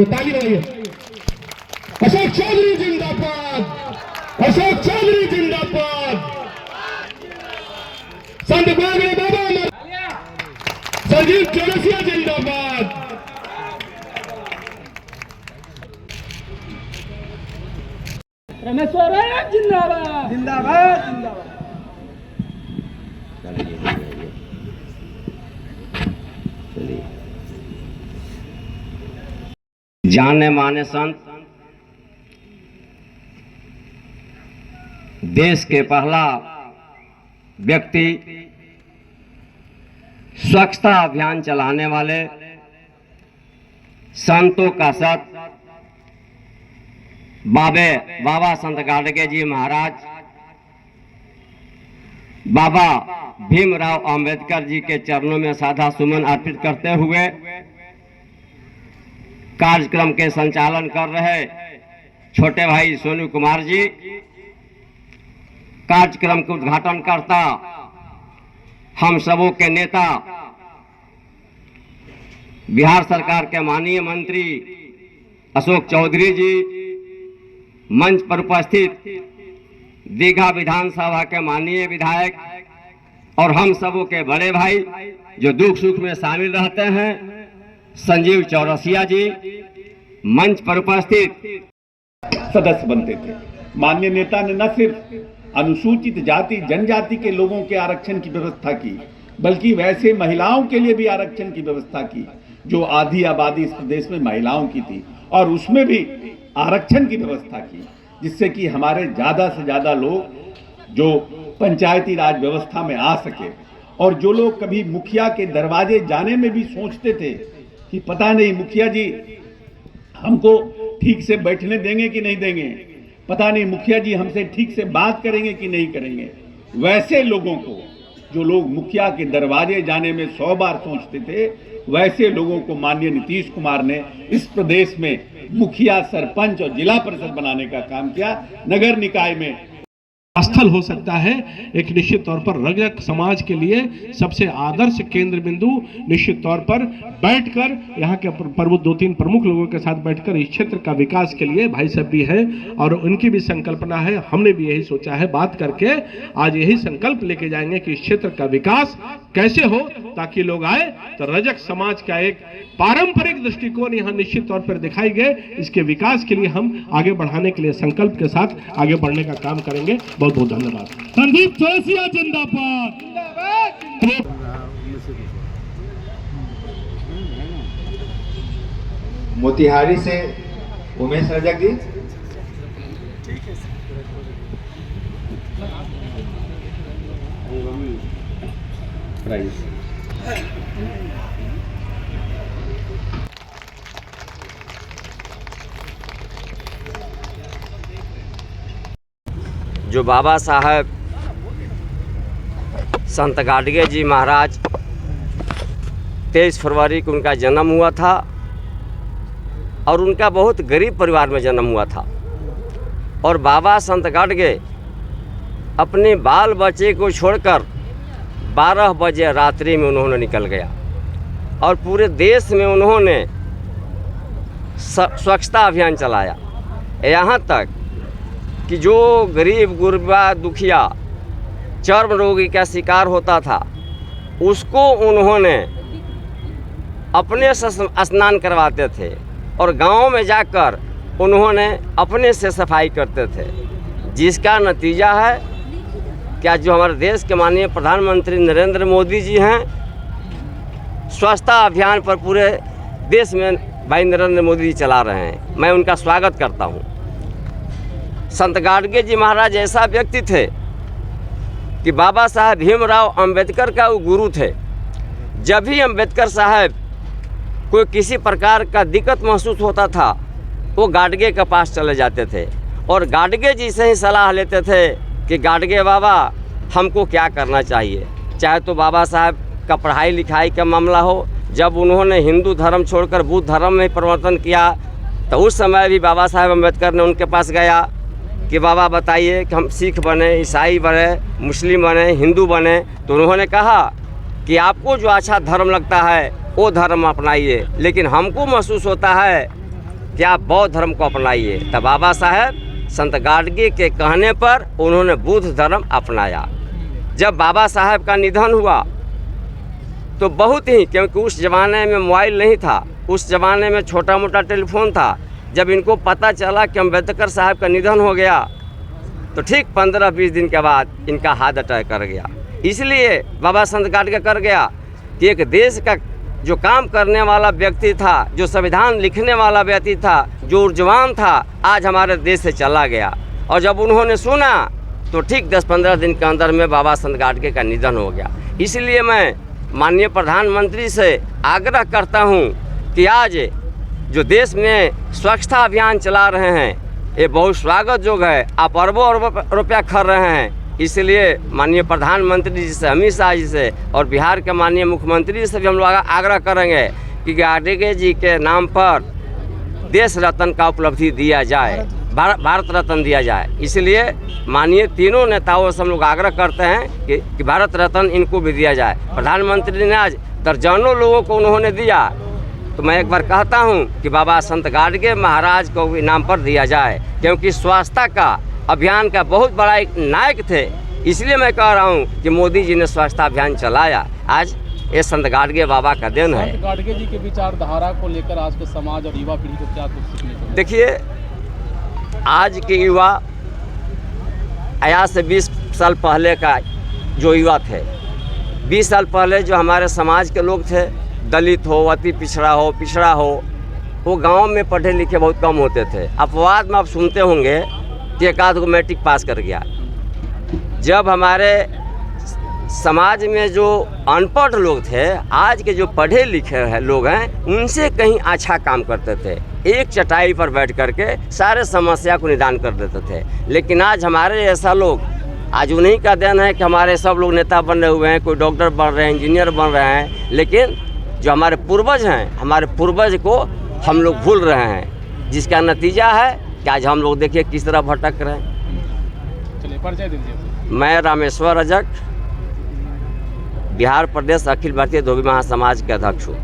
ताली बजाइए। अशोक चौधरी जिंदाबाद, अशोक चौधरी जिंदाबाद। संत गोगड़े बाबा, संजीव चौरसिया जिंदाबाद। रमेश्वर जिंदाबाद जिंदाबाद जिंदाबाद। जाने माने संत, देश के पहला व्यक्ति, स्वच्छता अभियान चलाने वाले, संतों का सत बाबा संत गाडगे जी महाराज, बाबा भीमराव अंबेडकर जी के चरणों में साधा सुमन अर्पित करते हुए कार्यक्रम के संचालन कर रहे छोटे भाई सोनू कुमार जी, कार्यक्रम के उद्घाटन करता हम सबों के नेता बिहार सरकार के माननीय मंत्री अशोक चौधरी जी, मंच पर उपस्थित दीघा विधानसभा के माननीय विधायक और हम सबों के बड़े भाई जो दुख सुख में शामिल रहते हैं, संजीव चौरसिया जी, मंच पर उपस्थित सदस्य बनते थे। माननीय नेता ने न सिर्फ अनुसूचित जाति जनजाति के लोगों के आरक्षण की व्यवस्था की, बल्कि वैसे महिलाओं के लिए भी आरक्षण की व्यवस्था की जो आधी आबादी इस प्रदेश में महिलाओं की थी, और उसमें भी आरक्षण की व्यवस्था की, जिससे कि हमारे ज़्यादा से ज़्यादा लोग जो पंचायती राज व्यवस्था में आ सके। और जो लोग कभी मुखिया के दरवाजे जाने में भी सोचते थे कि पता नहीं मुखिया जी हमको ठीक से बैठने देंगे कि नहीं देंगे, पता नहीं मुखिया जी हमसे ठीक से बात करेंगे कि नहीं करेंगे, वैसे लोगों को, जो लोग मुखिया के दरवाजे जाने में 100 बार सोचते थे, वैसे लोगों को माननीय नीतीश कुमार ने इस प्रदेश में मुखिया, सरपंच और जिला परिषद बनाने का काम किया। नगर निकाय में स्थल हो सकता है एक निश्चित तौर पर रजक समाज के लिए सबसे आदर्श केंद्र बिंदु, निश्चित तौर पर बैठकर यहाँ के प्रमुख 2-3 प्रमुख लोगों के साथ बैठकर इस क्षेत्र का विकास के लिए भाई साहब भी है और उनकी भी संकल्पना है। हमने भी यही सोचा है, बात करके आज यही संकल्प लेके जाएंगे कि इस क्षेत्र का विकास कैसे हो ताकि लोग आए तो रजक समाज का एक पारंपरिक दृष्टिकोण यहाँ निश्चित तौर पर दिखाई गए। इसके विकास के लिए हम आगे बढ़ाने के लिए संकल्प के साथ आगे बढ़ने का काम करेंगे। बहुत बहुत धन्यवाद। संदीप चौरसिया जिंदाबाद। मोतिहारी से उमेश रजक जी। जो बाबा साहब संत गाडगे जी महाराज 23 फरवरी को उनका जन्म हुआ था और उनका बहुत गरीब परिवार में जन्म हुआ था। और बाबा संत गाडगे अपने बाल बच्चे को छोड़कर 12 बजे रात्रि में उन्होंने निकल गया और पूरे देश में उन्होंने स्वच्छता अभियान चलाया। यहाँ तक कि जो गरीब गुरबा दुखिया चर्म रोगी का शिकार होता था उसको उन्होंने अपने से स्नान करवाते थे और गांव में जाकर उन्होंने अपने से सफाई करते थे, जिसका नतीजा है कि आज जो हमारे देश के माननीय प्रधानमंत्री नरेंद्र मोदी जी हैं, स्वच्छता अभियान पर पूरे देश में भाई नरेंद्र मोदी जी चला रहे हैं। मैं उनका स्वागत करता हूं। संत गाडगे जी महाराज ऐसा व्यक्ति थे कि बाबा साहब भीमराव अंबेडकर का वो गुरु थे। जब भी अंबेडकर साहब कोई किसी प्रकार का दिक्कत महसूस होता था वो गाडगे के पास चले जाते थे और गाडगे जी से ही सलाह लेते थे कि गाडगे बाबा हमको क्या करना चाहिए। चाहे तो बाबा साहब का पढ़ाई लिखाई का मामला हो, जब उन्होंने हिंदू धर्म छोड़कर बुद्ध धर्म में परिवर्तन किया तो उस समय भी बाबा साहेब अम्बेडकर ने उनके पास गया कि बाबा बताइए कि हम सिख बने, ईसाई बने, मुस्लिम बने, हिंदू बने। तो उन्होंने कहा कि आपको जो अच्छा धर्म लगता है वो धर्म अपनाइए, लेकिन हमको महसूस होता है कि आप बौद्ध धर्म को अपनाइए। तब बाबा साहेब संत गाडगे के कहने पर उन्होंने बुद्ध धर्म अपनाया। जब बाबा साहेब का निधन हुआ तो बहुत ही, क्योंकि उस ज़माने में मोबाइल नहीं था, उस ज़माने में छोटा मोटा टेलीफोन था। जब इनको पता चला कि अम्बेडकर साहब का निधन हो गया तो ठीक 15-20 दिन के बाद इनका हार्ट अटैक कर गया। इसलिए बाबा संत गाडगे कर गया कि एक देश का जो काम करने वाला व्यक्ति था, जो संविधान लिखने वाला व्यक्ति था, जो ऊर्जवान था, आज हमारे देश से चला गया। और जब उन्होंने सुना तो ठीक 10-15 दिन के अंदर में बाबा संत गाडगे का निधन हो गया। इसलिए मैं माननीय प्रधानमंत्री से आग्रह करता हूं कि आज जो देश में स्वच्छता अभियान चला रहे हैं ये बहुत स्वागत योग्य है। आप अरबों रुपया खर्च रहे हैं, इसलिए माननीय प्रधानमंत्री जी से, अमित शाह जी से और बिहार के माननीय मुख्यमंत्री जी से भी हम लोग आग्रह करेंगे कि गाडगे जी के नाम पर देश रत्न का उपलब्धि दिया जाए, भारत रत्न दिया जाए। इसलिए माननीय तीनों नेताओं से हम लोग आग्रह करते हैं कि भारत रत्न इनको भी दिया जाए। प्रधानमंत्री ने आज दर्जनों लोगों को उन्होंने दिया, तो मैं एक बार कहता हूं कि बाबा संत गाडगे महाराज को भी नाम पर दिया जाए, क्योंकि स्वच्छता का अभियान का बहुत बड़ा एक नायक थे। इसलिए मैं कह रहा हूं कि मोदी जी ने स्वच्छता अभियान चलाया, आज ये संत गाडगे बाबा का दिन है। संत गाडगे जी के विचारधारा को लेकर आज के समाज और युवा पीढ़ी को क्या कुछ सीखने को मिला? देखिए, आज के युवा आज से 20 साल पहले का जो युवा थे, 20 साल पहले जो हमारे समाज के लोग थे, दलित हो, अति पिछड़ा हो, वो गांव में पढ़े लिखे बहुत कम होते थे। अपवाद में आप सुनते होंगे कि एक आध को मैट्रिक पास कर गया। जब हमारे समाज में जो अनपढ़ लोग थे, आज के जो पढ़े लिखे लोग हैं, उनसे कहीं अच्छा काम करते थे। एक चटाई पर बैठ करके सारे समस्या को निदान कर देते थे। लेकिन आज हमारे ऐसा लोग, आज उन्हीं का देन है कि हमारे सब लोग नेता बने हुए हैं, कोई डॉक्टर बन रहे हैं, इंजीनियर बन रहे हैं, लेकिन जो हमारे पूर्वज हैं, हमारे पूर्वज को हम लोग भूल रहे हैं, जिसका नतीजा है कि आज हम लोग देखिए किस तरह भटक रहे हैं। चलिए, परिचय दीजिए। मैं रामेश्वर रजक, बिहार प्रदेश अखिल भारतीय धोबी महासमाज के अध्यक्ष हूँ।